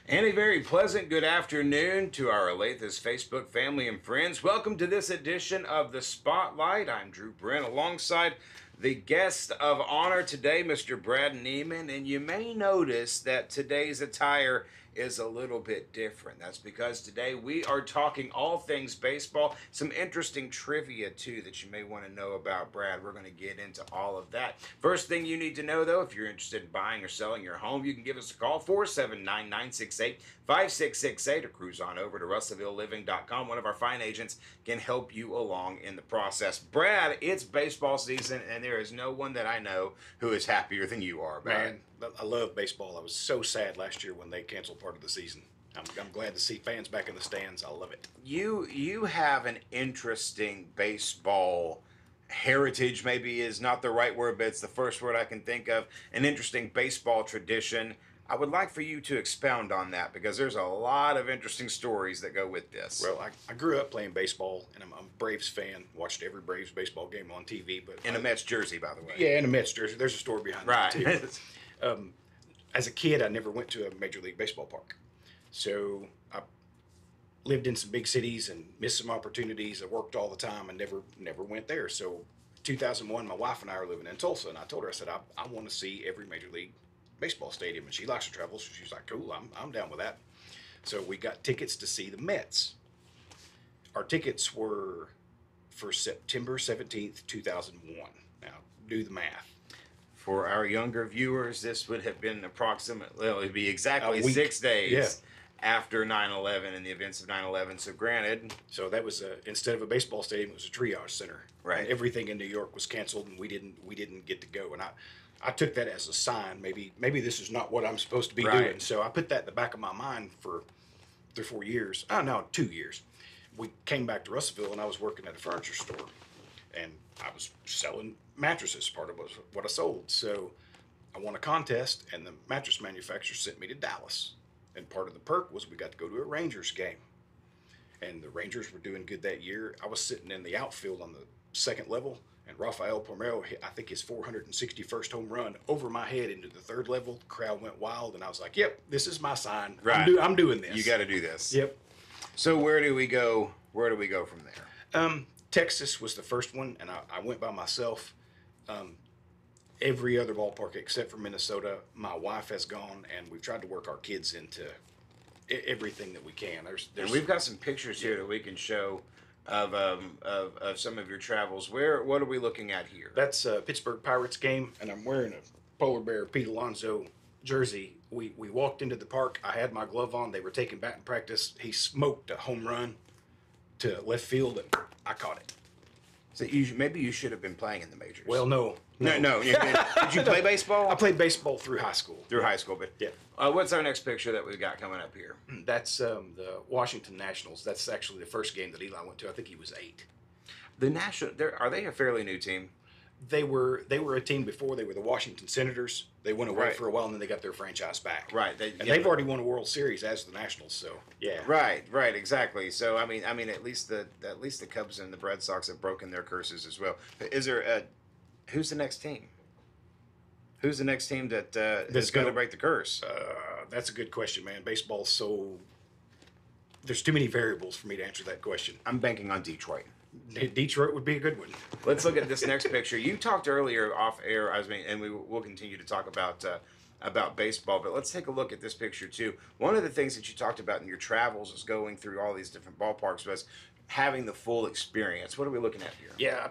And a very pleasant good afternoon to our Olathe Facebook family and friends. Welcome to this edition of The Spotlight. I'm Drew Brent alongside the guest of honor today, Mr. Brad Neiman. And you may notice that today's attire is a little bit different. That's because today we are talking all things baseball, some interesting trivia too that you may want to know about Brad. We're going to get into all of that. First thing you need to know though, if you're interested in buying or selling your home, you can give us a call, 479-968-5668, or cruise on over to russellvilleliving.com. One of our fine agents can help you along in the process. Brad, it's baseball season and there is no one that I know who is happier than you are, Man, I love baseball. I was so sad last year when they canceled part of the season. I'm glad to see fans back in the stands. I love it. You have an interesting baseball heritage, maybe is not the right word, but it's the first word I can think of. An interesting baseball tradition. I would like for you to expound on that because there's a lot of interesting stories that go with this. Well, I grew up playing baseball, and I'm a Braves fan. Watched every Braves baseball game on TV. But In a Mets jersey, by the way. Yeah, in a Mets jersey. There's a story behind that, too. Right. As a kid, I never went to a Major League Baseball park. So I lived in some big cities and missed some opportunities. I worked all the time and never went there. So 2001, my wife and I were living in Tulsa, and I told her, I said, I want to see every Major League Baseball stadium. And she likes to travel, so she's like, cool, I'm down with that. So we got tickets to see the Mets. Our tickets were for September 17th, 2001. Now, do the math. For our younger viewers, this would have been approximately, well, it would be exactly A week. 6 days Yeah. after 9/11 and the events of 9/11. So granted, So that was instead of a baseball stadium, it was a triage center. Right. And everything in New York was canceled, and we didn't get to go. And I took that as a sign. Maybe this is not what I'm supposed to be Right. doing. So I put that in the back of my mind for 3 or 4 years. Oh no, 2 years. We came back to Russellville, and I was working at a furniture store, and I was selling mattresses. Part of what I sold. So I won a contest, and the mattress manufacturer sent me to Dallas. And part of the perk was we got to go to a Rangers game. And the Rangers were doing good that year. I was sitting in the outfield on the second level, and Rafael Palmeiro hit, I think, his 461st home run over my head into the third level. The crowd went wild, and I was like, yep, this is my sign. Right. I'm doing this. you got to do this. Yep. So where do we go? Where do we go from there? Texas was the first one, and I went by myself. Every other ballpark except for Minnesota, my wife has gone, and we've tried to work our kids into everything that we can. And we've got some pictures here that we can show of some of your travels. What are we looking at here? That's a Pittsburgh Pirates game, and I'm wearing a Polar Bear Pete Alonso jersey. We walked into the park. I had my glove on. They were taking batting practice. He smoked a home run to left field, and I caught it. So maybe you should have been playing in the majors. Well, no. No. Did you play baseball? I played baseball through high school. Through high school, but Yeah. What's our next picture that we've got coming up here? That's the Washington Nationals. That's actually the first game that Eli went to. I think he was 8. The National, are they a fairly new team? They were a team before. They were the Washington Senators. They went away Right. for a while, and then they got their franchise back. Right. They've already won a World Series as the Nationals. So yeah. Right, exactly. So I mean, at least the Cubs and the Red Sox have broken their curses as well. Is there who's the next team? Who's the next team that is going to break the curse? That's a good question, man. Baseball's so there's too many variables for me to answer that question. I'm banking on Detroit. Detroit would be a good one. Let's look at this next picture. You talked earlier off air, and we'll continue to talk about baseball, but let's take a look at this picture too. One of the things that you talked about in your travels was going through all these different ballparks, was having the full experience. What are we looking at here? Yeah.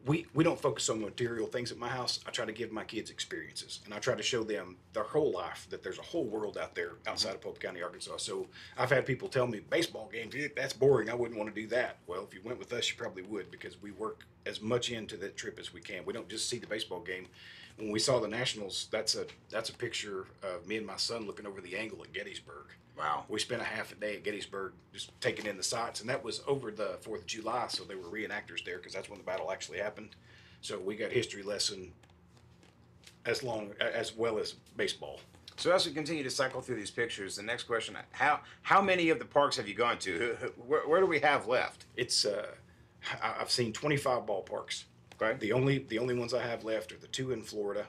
We don't focus on material things at my house. I try to give my kids experiences, and I try to show them their whole life, that there's a whole world out there outside of Pope County, Arkansas. So I've had people tell me, baseball games, that's boring. I wouldn't want to do that. Well, if you went with us, you probably would, because we work as much into that trip as we can. We don't just see the baseball game. When we saw the Nationals, that's a picture of me and my son looking over the angle at Gettysburg. Wow. We spent a half a day at Gettysburg just taking in the sights, and that was over the 4th of July, so they were reenactors there because that's when the battle actually happened. So we got history lesson as well as baseball. So as we continue to cycle through these pictures, the next question: how many of the parks have you gone to? Where do we have left? It's I've seen 25 ballparks. Okay. The only ones I have left are the 2 in Florida,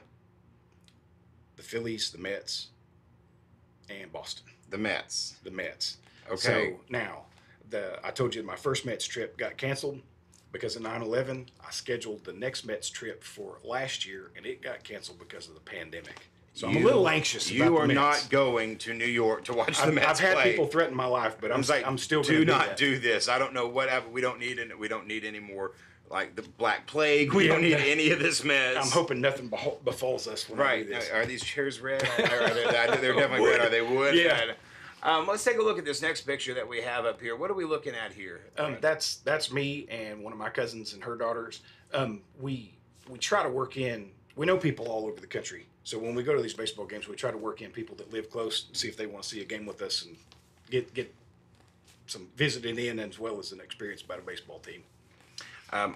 the Phillies, the Mets, and Boston. The Mets. The Mets. Okay. So now, I told you my first Mets trip got canceled because of 9/11. I scheduled the next Mets trip for last year, and it got canceled because of the pandemic. So I'm a little anxious about the Mets. You are not going to New York to watch the Mets play. I've had people threaten my life, but I'm still going to do not do this. I don't know what happened. We don't need any more like the Black Plague. We don't need any of this mess. I'm hoping nothing befalls us when I do this. Are these chairs red? They're definitely red. Are they wood? Yeah. Let's take a look at this next picture that we have up here. What are we looking at here? That's me and one of my cousins and her daughters. We try to work in. We know people all over the country, so when we go to these baseball games, we try to work in people that live close and see if they want to see a game with us and get some visiting in as well as an experience about a baseball team.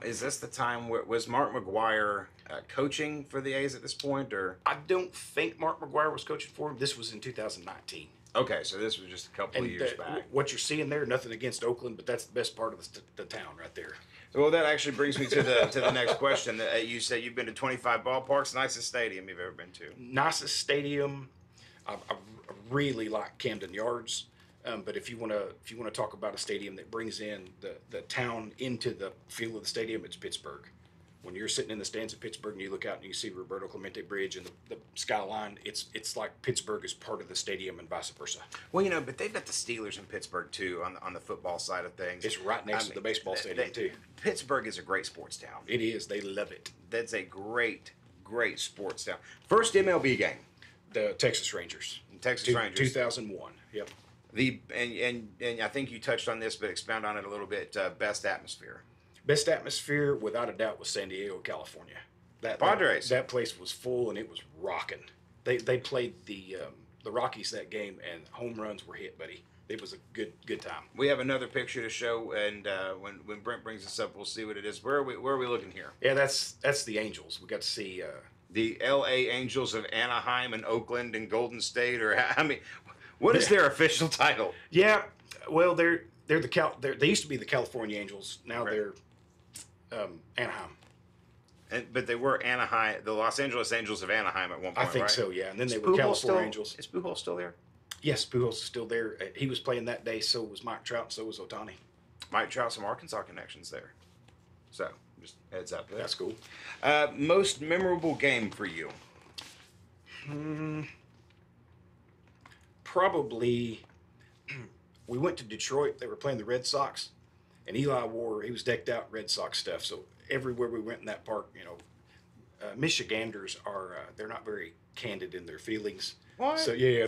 Is this the time where was Mark McGwire coaching for the A's at this point, or? I don't think Mark McGwire was coaching for him. This was in 2019. Okay, so this was just a couple of years back. What you're seeing there, nothing against Oakland, but that's the best part of the town right there. Well, that actually brings me to the next question. You said you've been to 25 ballparks. Nicest stadium you've ever been to? Nicest stadium. I really like Camden Yards. But if you want to talk about a stadium that brings in the town into the feel of the stadium, it's Pittsburgh. When you're sitting in the stands at Pittsburgh and you look out and you see Roberto Clemente Bridge and the skyline, it's like Pittsburgh is part of the stadium and vice versa. Well, but they've got the Steelers in Pittsburgh too on the football side of things. It's right next to the baseball stadium too. Pittsburgh is a great sports town. It is. They love it. That's a great sports town. First MLB game. The Texas Rangers. Rangers. 2001. Yep. And I think you touched on this, but expound on it a little bit. Best atmosphere. Best atmosphere, without a doubt, was San Diego, California. Padres. That place was full and it was rocking. They played the Rockies that game and home runs were hit, buddy. It was a good time. We have another picture to show, and when Brent brings us up, we'll see what it is. Where are we looking here? Yeah, that's the Angels. We got to see the L.A. Angels of Anaheim and Oakland and Golden State, or what is their official title? Yeah, well they used to be the California Angels. Now they're Anaheim. But they were Anaheim, the Los Angeles Angels of Anaheim at one point, I think right? so, yeah. And then they were California Angels. Is Pujols still there? Yes, Pujols is still there. He was playing that day, so was Mike Trout, and so was Ohtani. Mike Trout, some Arkansas connections there. So, just heads up there. That's cool. Most memorable game for you? Probably, we went to Detroit. They were playing the Red Sox. And Eli he was decked out in Red Sox stuff. So everywhere we went in that park, Michiganders they're not very candid in their feelings. What? So yeah,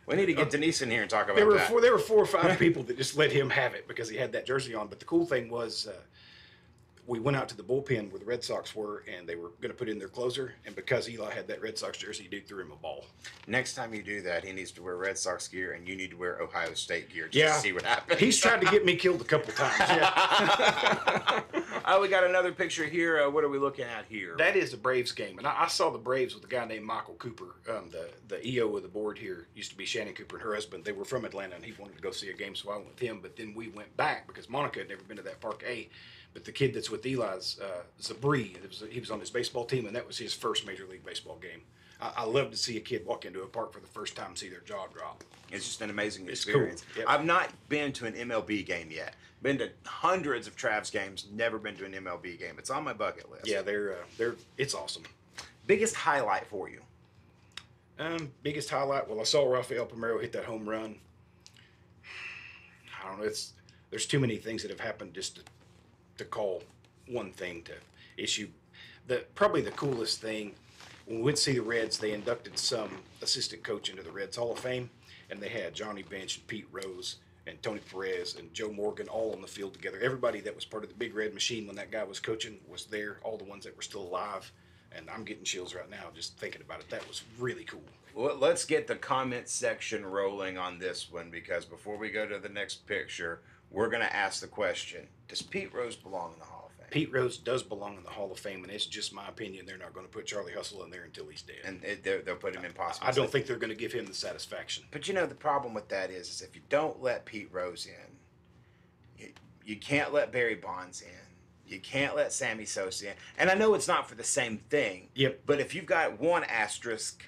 we need to get Denise in here and talk about that. There were 4 or 5 people that just let him have it because he had that jersey on. But the cool thing was, we went out to the bullpen where the Red Sox were, and they were going to put in their closer. And because Eli had that Red Sox jersey, dude threw him a ball. Next time you do that, he needs to wear Red Sox gear, and you need to wear Ohio State gear just to see what happens. He's tried to get me killed a couple times. Yeah. We got another picture here. What are we looking at here? That is the Braves game, and I saw the Braves with a guy named Michael Cooper. The EO of the board here used to be Shannon Cooper and her husband. They were from Atlanta, and he wanted to go see a game, so I went with him. But then we went back because Monica had never been to that Park A. But the kid that's with Eli's, Zabri, he was on his baseball team, and that was his first Major League Baseball game. I love to see a kid walk into a park for the first time and see their jaw drop. It's just an amazing experience. Cool. Yep. I've not been to an MLB game yet. Been to hundreds of Travs games, never been to an MLB game. It's on my bucket list. Yeah, it's awesome. Biggest highlight for you? Biggest highlight? Well, I saw Rafael Palmeiro hit that home run. I don't know. There's too many things that have happened just to call one thing to issue. Probably the coolest thing, when we went to see the Reds, they inducted some assistant coach into the Reds Hall of Fame, and they had Johnny Bench and Pete Rose and Tony Perez and Joe Morgan all on the field together. Everybody that was part of the Big Red Machine when that guy was coaching was there, all the ones that were still alive. And I'm getting chills right now just thinking about it. That was really cool. Well, let's get the comment section rolling on this one, because before we go to the next picture, we're going to ask the question, does Pete Rose belong in the Hall of Fame? Pete Rose does belong in the Hall of Fame, and it's just my opinion. They're not going to put Charlie Hustle in there until he's dead. And they'll put him in possible. I don't think they're going to give him the satisfaction. But the problem with that is if you don't let Pete Rose in, you can't let Barry Bonds in. You can't let Sammy Sosa in. And I know it's not for the same thing. Yep. But if you've got one asterisk,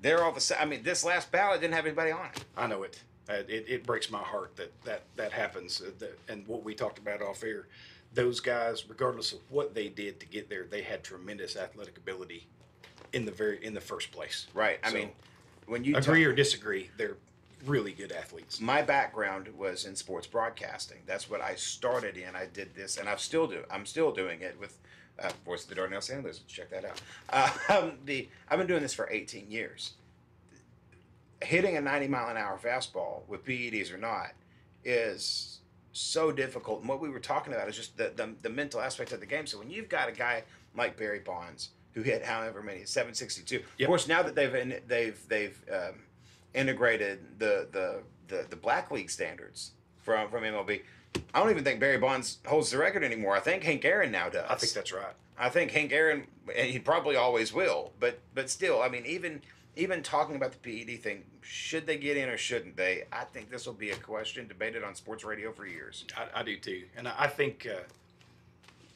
they're all the same. I mean, this last ballot didn't have anybody on it. I know it. It breaks my heart that happens. And what we talked about off air, those guys, regardless of what they did to get there, they had tremendous athletic ability in the first place. Right. I mean, when you agree or disagree, they're really good athletes. My background was in sports broadcasting. That's what I started in. I did this, and I'm still doing it with Voice of the Dardanelle Sanders. Check that out. I've been doing this for 18 years. Hitting a 90-mile-an-hour fastball with PEDs or not is so difficult. And what we were talking about is just the mental aspect of the game. So when you've got a guy like Barry Bonds who hit however many 762, Yep. of course now that they've integrated the Black League standards from MLB. I don't even think Barry Bonds holds the record anymore. I think Hank Aaron now does. I think that's right. I think Hank Aaron, and he probably always will. But still, I mean, even talking about the PED thing, should they get in or shouldn't they? I think this will be a question debated on sports radio for years. I do too, and I think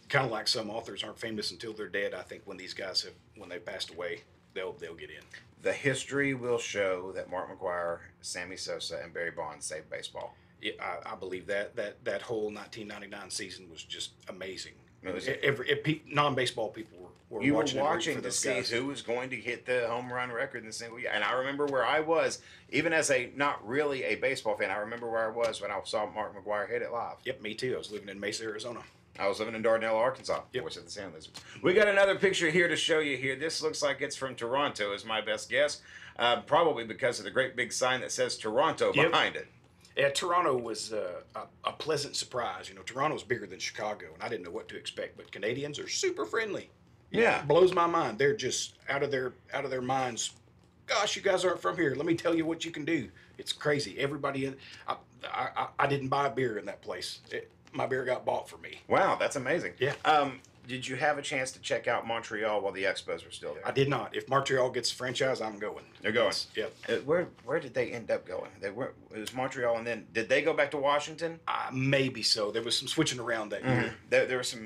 kind of like some authors aren't famous until they're dead. I think when these guys when they passed away, they'll get in. The history will show that Mark McGwire, Sammy Sosa, and Barry Bonds saved baseball. Yeah, I believe that whole 1999 season was just amazing. Non-baseball people were you watching were watching for to those see guys. who was going to hit the home run record in the single year. And I remember where I was, even as a not really a baseball fan. I remember where I was when I saw Mark McGwire hit it live. Yep, me too. I was living in Mesa, Arizona. I was living in Dardanelle, Arkansas. Yep. Voice of the Sand Lizards. We got another picture here to show you here. This looks like it's from Toronto, is my best guess. Probably because of the great big sign that says Toronto behind it. Yeah, Toronto was a pleasant surprise. You know, Toronto's bigger than Chicago, and I didn't know what to expect. But Canadians are super friendly. Yeah, it blows my mind. They're just out of their minds. Gosh, you guys aren't from here. Let me tell you what you can do. It's crazy. Everybody, I didn't buy a beer in that place. My beer got bought for me. Wow, that's amazing. Yeah. Did you have a chance to check out Montreal while the Expos were still there? I did not. If Montreal gets a franchise, I'm going. They're going. Yeah. Where did they end up going? It was Montreal, and then did they go back to Washington? Maybe so. There was some switching around that year. There were some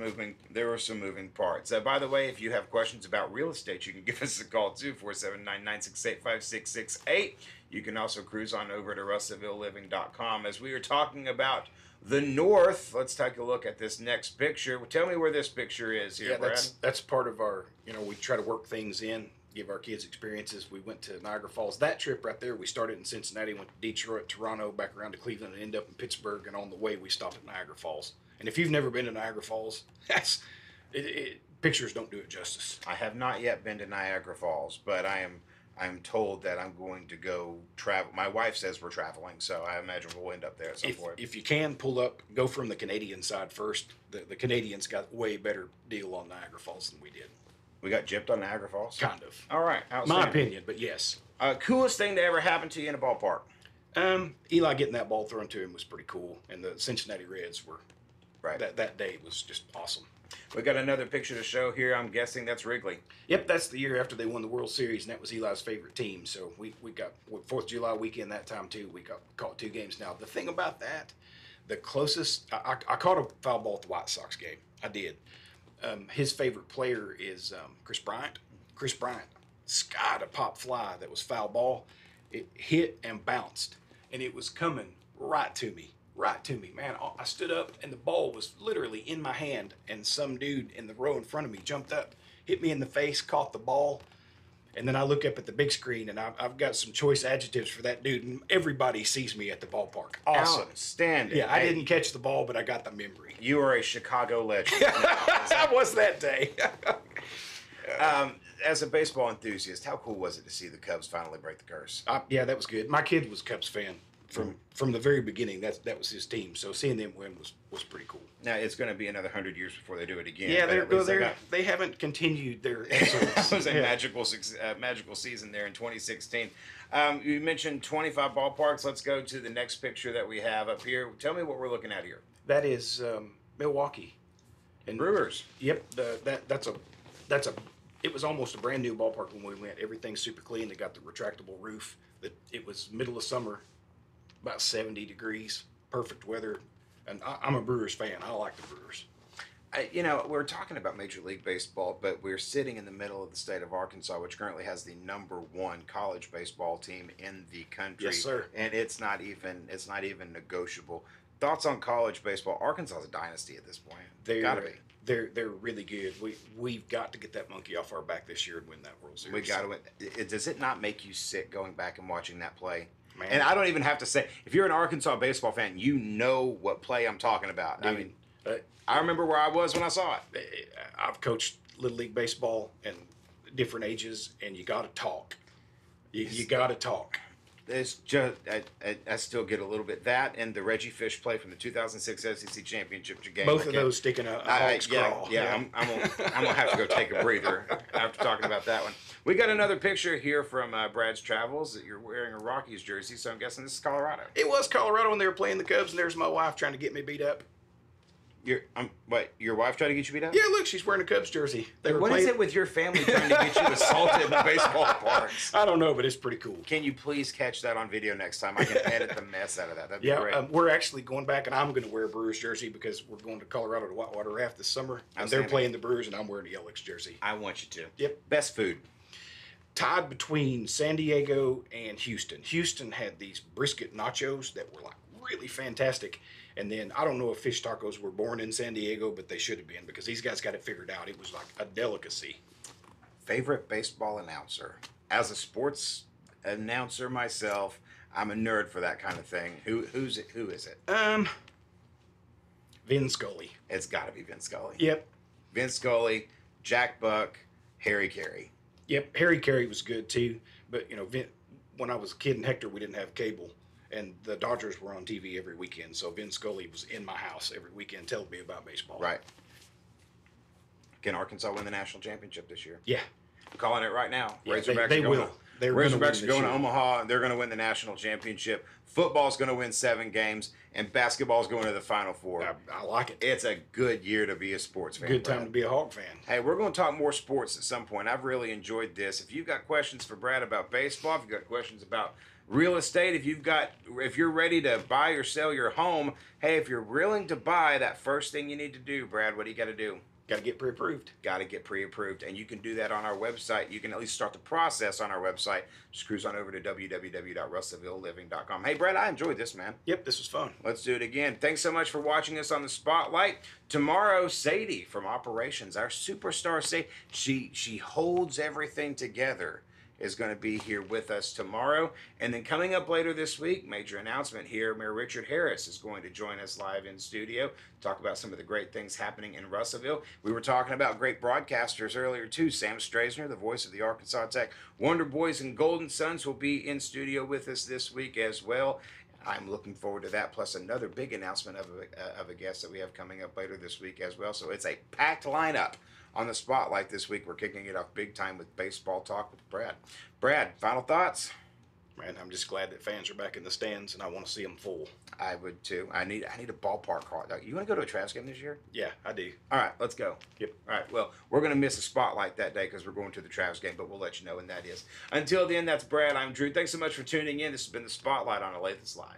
moving parts. By the way, if you have questions about real estate, you can give us a call too, 479-968-5668. You can also cruise on over to RussellvilleLiving.com. As we were talking about the North, let's take a look at this next picture. Tell me where this picture is here, Brad. That's part of our, we try to work things in, give our kids experiences. We went to Niagara Falls. That trip right there, we started in Cincinnati, went to Detroit, Toronto, back around to Cleveland, and ended up in Pittsburgh, and on the way we stopped at Niagara Falls. And if you've never been to Niagara Falls, pictures don't do it justice. I have not yet been to Niagara Falls, but I'm told that I'm going to go travel. My wife says we're traveling, so I imagine we'll end up there at some point. If you can pull up, go from the Canadian side first. The Canadians got way better deal on Niagara Falls than we did. We got gypped on Niagara Falls? Kind of. All right. My opinion, but yes. Coolest thing to ever happen to you in a ballpark? Eli getting that ball thrown to him was pretty cool, and the Cincinnati Reds were right. That day was just awesome. We got another picture to show here. I'm guessing that's Wrigley. Yep, that's the year after they won the World Series, and that was Eli's favorite team. So we got 4th of July weekend that time too. We caught 2 games. Now the thing about that, the closest I caught a foul ball at the White Sox game. I did. His favorite player is Chris Bryant. Chris Bryant skied a pop fly that was foul ball. It hit and bounced, and it was coming right to me. Man, I stood up, and the ball was literally in my hand, and some dude in the row in front of me jumped up, hit me in the face, caught the ball, and then I look up at the big screen, and I've got some choice adjectives for that dude, and everybody sees me at the ballpark. Awesome. Outstanding. Yeah, I didn't catch the ball, but I got the memory. You are a Chicago legend. I was that day. As a baseball enthusiast, how cool was it to see the Cubs finally break the curse? Yeah, that was good. My kid was a Cubs fan. From the very beginning, that was his team. So seeing them win was pretty cool. Now it's going to be another 100 years before they do it again. Yeah, they haven't continued their excellence. That was a magical season there in 2016. You mentioned 25 ballparks. Let's go to the next picture that we have up here. Tell me what we're looking at here. That is Milwaukee. And Brewers. Yep. It was almost a brand new ballpark when we went. Everything's super clean. They got the retractable roof. It was middle of summer. About 70 degrees, perfect weather, and I'm a Brewers fan. I like the Brewers. We're talking about Major League Baseball, but we're sitting in the middle of the state of Arkansas, which currently has the #1 college baseball team in the country. Yes, sir. And it's not even negotiable. Thoughts on college baseball? Arkansas is a dynasty at this point. Gotta be. They're really good. We've got to get that monkey off our back this year and win that World Series. We got to win. Does it not make you sick going back and watching that play? Man. And I don't even have to say, if you're an Arkansas baseball fan, you know what play I'm talking about. Dude, I mean, I remember where I was when I saw it. I've coached Little League Baseball and different ages, and you got to talk. You got to talk. It's just I still get a little bit that and the Reggie Fish play from the 2006 SEC Championship game. Both of those sticking a hawk's crawl. Yeah. I'm gonna have to go take a breather after talking about that one. We got another picture here from Brad's Travels that you're wearing a Rockies jersey, so I'm guessing this is Colorado. It was Colorado when they were playing the Cubs, and there's my wife trying to get me beat up. Your wife tried to get you beat up? Yeah, look, she's wearing a Cubs jersey. What is it with your family trying to get you assaulted in the baseball parks? I don't know, but it's pretty cool. Can you please catch that on video next time? I can edit the mess out of that. That'd be great. We're actually going back, and I'm going to wear a Brewers jersey because we're going to Colorado to Whitewater Raft this summer. And they're playing the Brewers, and I'm wearing a Yelix jersey. I want you to. Yep. Best food? Tied between San Diego and Houston. Houston had these brisket nachos that were like really fantastic. And then I don't know if fish tacos were born in San Diego, but they should have been because these guys got it figured out. It was like a delicacy. Favorite baseball announcer? As a sports announcer myself, I'm a nerd for that kind of thing. Who is it? Vin Scully. It's got to be Vin Scully. Yep. Vin Scully, Jack Buck, Harry Carey. Yep. Harry Carey was good too. But, when I was a kid in Hector, we didn't have cable. And the Dodgers were on TV every weekend, so Vin Scully was in my house every weekend telling me about baseball. Right. Can Arkansas win the national championship this year? Yeah. I'm calling it right now. Yeah, they will. Razorbacks are going to Omaha, and they're going to win the national championship. Football's going to win 7 games, and basketball's going to the Final Four. I like it. It's a good year to be a sports fan. Good time to be a Hawk fan. Hey, we're going to talk more sports at some point. I've really enjoyed this. If you've got questions for Brad about baseball, if you've got questions about real estate, if you're ready to buy or sell your home, hey, if you're willing to buy, that first thing you need to do, Brad, what do you got to do? Got to get pre-approved. Got to get pre-approved, and you can do that on our website. You can at least start the process on our website. Just cruise on over to www.russellvilleliving.com. Hey, Brad, I enjoyed this, man. Yep, this was fun. Let's do it again. Thanks so much for watching us on the Spotlight. Tomorrow, Sadie from Operations, our superstar Sadie, she holds everything together, is going to be here with us tomorrow. And then coming up later this week, major announcement here, Mayor Richard Harris is going to join us live in studio, talk about some of the great things happening in Russellville. We were talking about great broadcasters earlier too. Sam Straisner, the voice of the Arkansas Tech Wonder Boys and Golden Sons, will be in studio with us this week as well. I'm looking forward to that, plus another big announcement of a guest that we have coming up later this week as well. So it's a packed lineup on the Spotlight this week. We're kicking it off big time with baseball talk with Brad. Brad, final thoughts? Man, I'm just glad that fans are back in the stands, and I want to see them full. I would too. I need a ballpark card. You want to go to a Travs game this year? Yeah, I do. All right, let's go. Yep. All right, well, we're going to miss a Spotlight that day because we're going to the Travs game, but we'll let you know when that is. Until then, that's Brad. I'm Drew. Thanks so much for tuning in. This has been the Spotlight on Olathe Live.